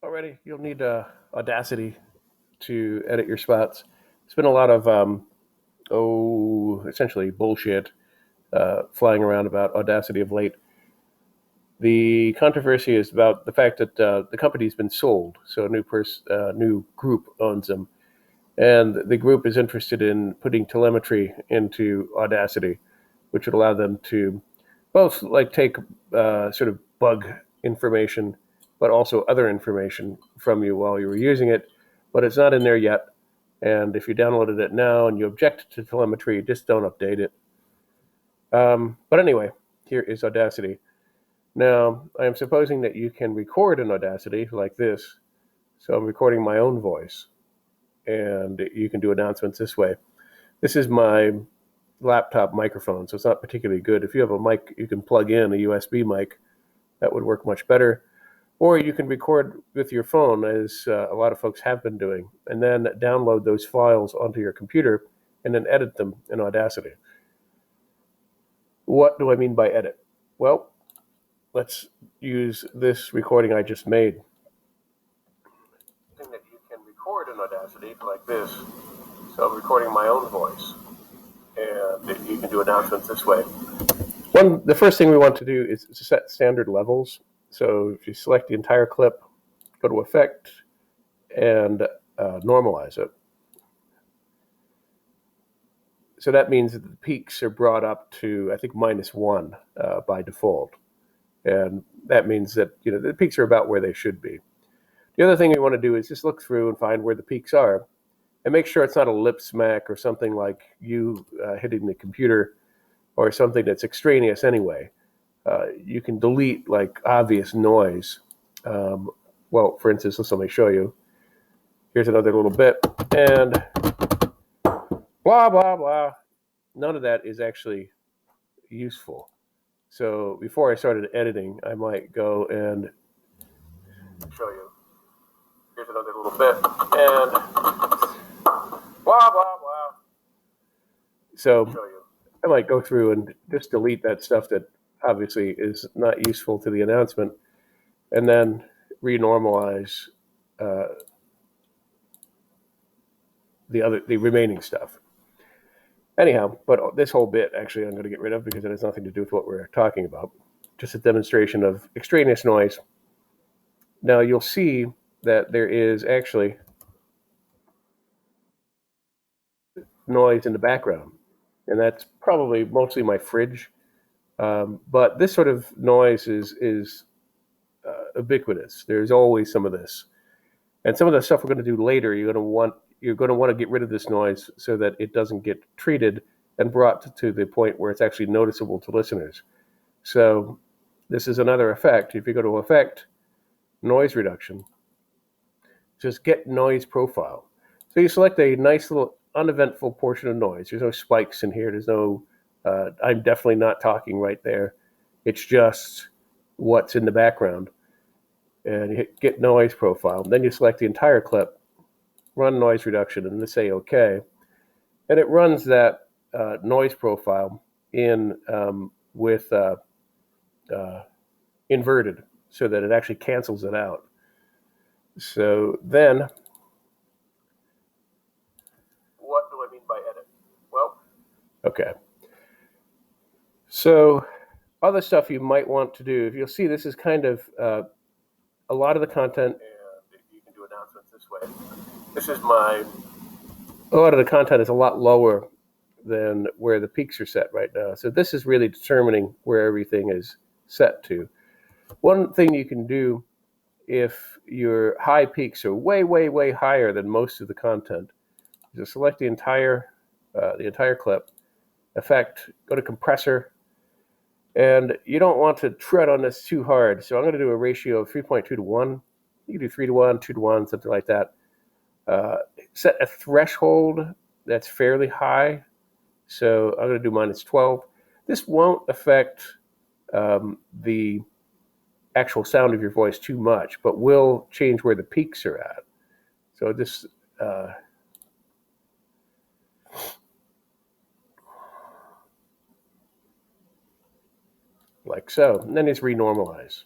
Already, you'll need Audacity to edit your spots. There's been a lot of essentially bullshit flying around about Audacity of late. The controversy is about the fact that the company's been sold, so new group owns them, and the group is interested in putting telemetry into Audacity, which would allow them to both like take sort of bug information, but also other information from you while you were using it. But it's not in there yet. And if you downloaded it now and you object to telemetry, just don't update it. But anyway, here is Audacity. Now, I am supposing that you can record in Audacity like this. So I'm recording my own voice, and you can do announcements this way. This is my laptop microphone, so it's not particularly good. If you have a mic, you can plug in a USB mic. That would work much better. Or you can record with your phone, as a lot of folks have been doing, and then download those files onto your computer and then edit them in Audacity. What do I mean by edit? Well, let's use this recording I just made. That you can record in Audacity like this. So I'm recording my own voice, and you can do announcements this way. The first thing we want to do is to set standard levels. So if you select the entire clip, go to Effect, and normalize it. So that means that the peaks are brought up to, I think, -1 by default. And that means that the peaks are about where they should be. The other thing we want to do is just look through and find where the peaks are and make sure it's not a lip smack or something like you hitting the computer or something that's extraneous anyway. You can delete like obvious noise. Well, for instance, let me show you. Here's another little bit, and blah, blah, blah. None of that is actually useful. So before I started editing, I might go and show you. Here's another little bit, and blah, blah, blah. So I might go through and just delete that stuff that obviously is not useful to the announcement, and then renormalize the remaining stuff. Anyhow, but this whole bit actually I'm going to get rid of because it has nothing to do with what we're talking about. Just a demonstration of extraneous noise. Now you'll see that there is actually noise in the background, and that's probably mostly my fridge. But this sort of noise is ubiquitous. There's always some of this, and some of the stuff we're going to do later. You're going to want to get rid of this noise so that it doesn't get treated and brought to the point where it's actually noticeable to listeners. So this is another effect. If you go to Effect, Noise Reduction, just Get Noise Profile. So you select a nice little uneventful portion of noise. There's no spikes in here. There's no, I'm definitely not talking right there. It's just what's in the background. And you hit Get Noise Profile. Then you select the entire clip, run noise reduction, and then say OK. And it runs that noise profile in with inverted so that it actually cancels it out. So then, what do I mean by edit? Well, okay. So other stuff you might want to do, if you'll see, this is kind of a lot of the content, and you can do announcements this way. A lot of the content is a lot lower than where the peaks are set right now. So this is really determining where everything is set to. One thing you can do if your high peaks are way, way, way higher than most of the content is to select the entire clip, Effect, go to Compressor, and you don't want to tread on this too hard. So I'm going to do a ratio of 3.2 to 1. You can do 3 to 1, 2 to 1, something like that. Set a threshold that's fairly high. So I'm going to do -12. This won't affect the actual sound of your voice too much, but will change where the peaks are at. So this like so. And then it's renormalize.